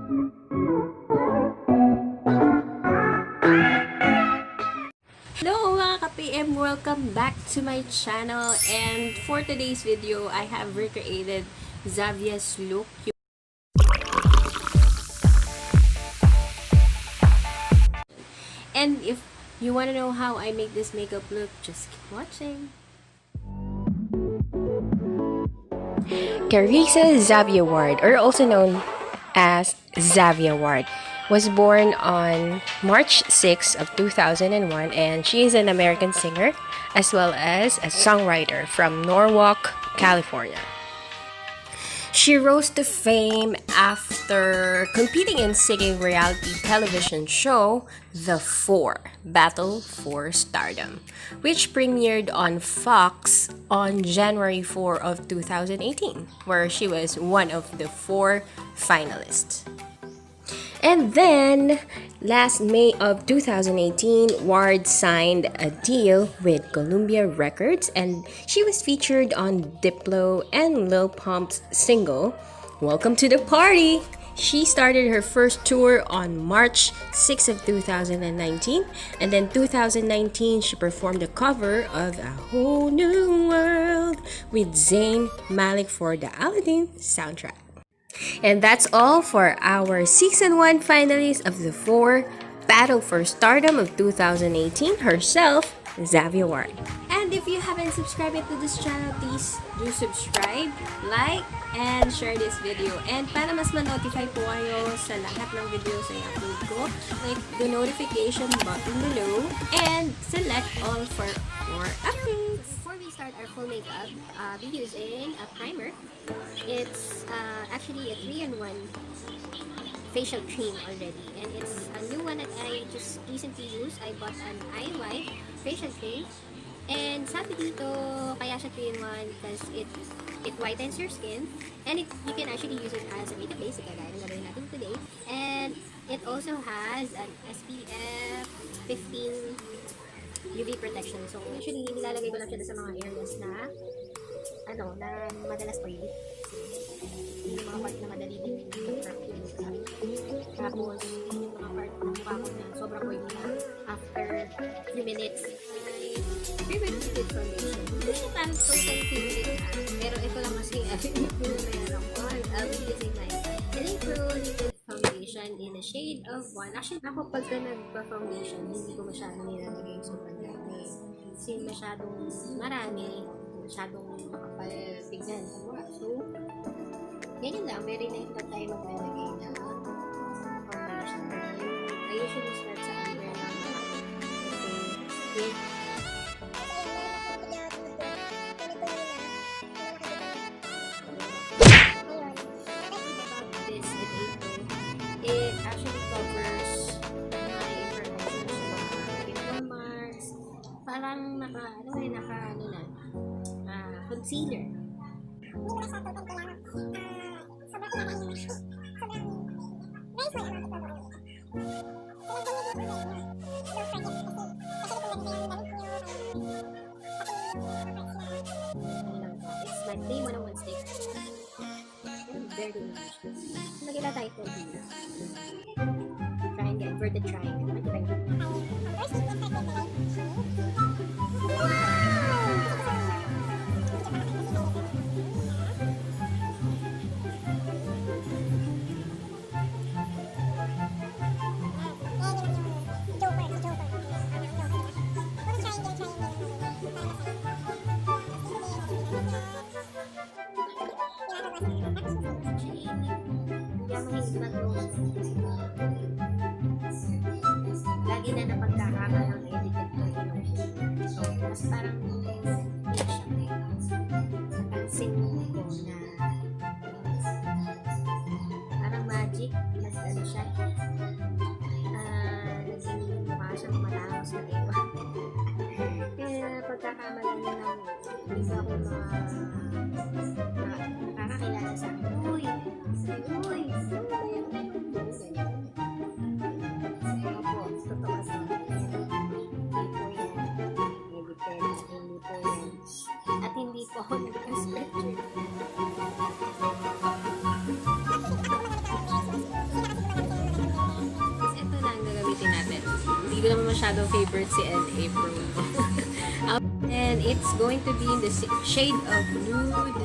Hello mga ka-PM! Welcome back to my channel, and for today's video, I have recreated Zhavia's look. And if you want to know how I make this makeup look, just keep watching. Carissa Zhavia Ward, or also known as Zhavia Ward, was born on March 6 of 2001, and she is an American singer as well as a songwriter from Norwalk, California. She rose to fame after competing in singing reality television show The Four, Battle for Stardom, which premiered on Fox on January 4 of 2018, where she was one of the 4 finalists. And then, last May of 2018, Ward signed a deal with Columbia Records, and she was featured on Diplo and Lil Pump's single, Welcome to the Party. She started her first tour on March 6 of 2019, and then 2019, she performed a cover of A Whole New World with Zayn Malik for the Aladdin soundtrack. And that's all for our Season 1 finalist of The 4 Battle for Stardom of 2018, herself, Zhavia Ward. And if you haven't subscribed to this channel, please do subscribe, like, and share this video. And para mas ma-notify po kayo sa lahat ng videos na i-upload ko, click the notification button below and select all for more updates. Before we start our full makeup, we'll be using a primer. It's actually a 3-in-1 facial cream already, and it's a new one that I just recently used. I bought an IY facial cream, and sabi dito kaya siya 3-in-1 because it whitens your skin, and you can actually use it as a makeup base, kagaya ng gagawin natin today. And it also has an SPF 15 UV protection. So actually nilalagay ko lang siya sa mga areas na na madalas oily, yung mga part na madali din tapos yung mga part ng mukha ko na sobrang oily na after few minutes. Favorite liquid foundation, hindi siya parang total favorite pero ito lang kasi yung meron ko. I'll be using my liquid foundation in the shade of 1. Actually ako pagka nagpa-foundation hindi ko masyadong nilalagay yung sobrang dami kasi masyadong marami, masyadong makapal tignan. So, ganyan lang. Very nice pa tayo maglalagay na foundation. I usually start sa under kasi with this it actually covers my imperfections, pimple marks, parang concealer. It's my day 101 stick. Very delicious. Maganda tayo po dito. Triangle, inverted triangle. Lagi na napagkakama ng edited ko. So, mas parang pansin ko na parang magic. Mas ano siya. Naging mukha siyang matangos na ewa. Kaya pagkakamala niya ng hindi ako nakakakilala sa akin. Uy! Totoo sa at hindi po ako nag-expect. masyado favorite si LA Pro. And it's going to be in the shade of nude.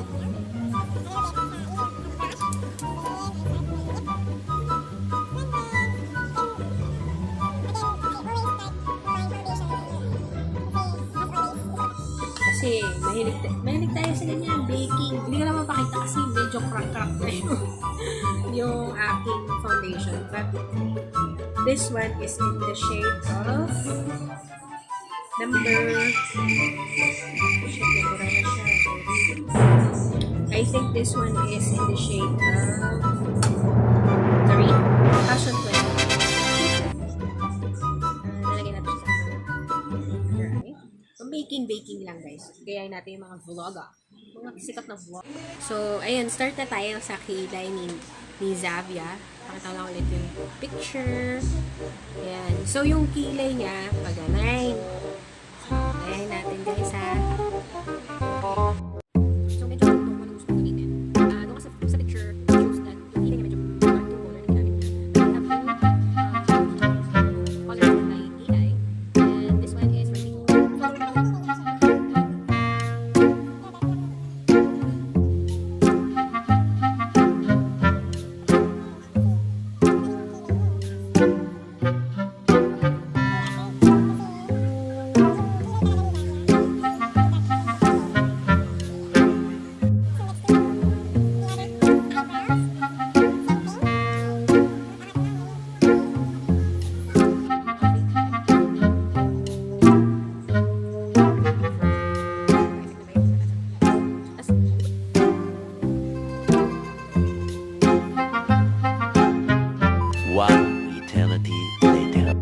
Kasi mahilig tayo sa ganyan, baking. Hindi ko naman pakita kasi medyo crack-crack na yung aking foundation. But this one is in the shade of I think this one is in the shade of 3. Passion 20. Nalagyan natin sa right. So, baking lang guys. Gayahin natin yung mga vlogger. Mga sikat na vlog. So, ayun. Start na tayo sa kilay ni Zhavia. Pakita lang ulit yung picture. Ayan. So, yung kilay niya, pag-align. Gayahin natin guys ha. So, medyo gusto ko gamitin. Doon sa picture, shows that yung kilay niya medyo dark to color na ginamit niya. Color ng my kilay. And this one is for One eternity later.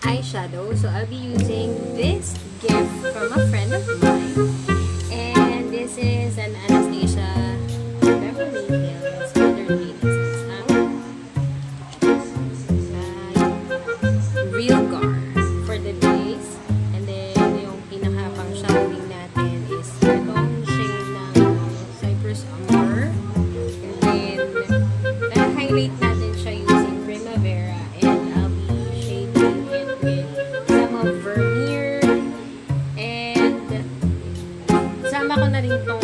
eyeshadow. So I'll be using this gift from a friend of mine. And this is an Anastasia Beverly Hills Modern Venus. Real Gar for the base. And then yung pinaka pang shadowing natin is itong shade ng Cypress Umber. And then highlight natin siya using Primavera. And I'll be shading it with some of Vermeer. And sama ko na rin tong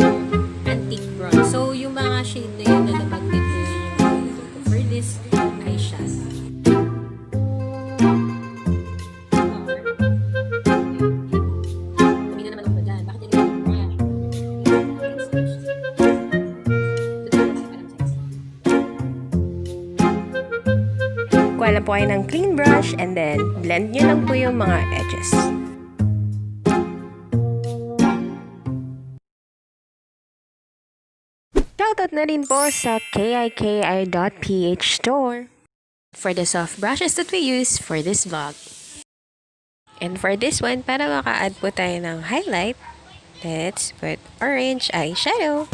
antique bronze. So yung mga shade na yun na nabanggit ko yung for this eyeshadow. Kuha lang po kayo ng clean brush and then blend nyo lang po yung mga edges. Shoutout na rin po sa kiki.ph store for the soft brushes that we use for this vlog. And for this one, para maka-add po tayo ng highlight, let's put orange eyeshadow.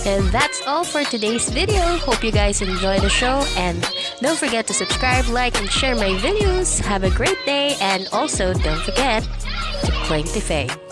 And that's all for today's video. Hope you guys enjoy the show, and don't forget to subscribe, like, and share my videos. Have a great day, and also don't forget to cling to Faye.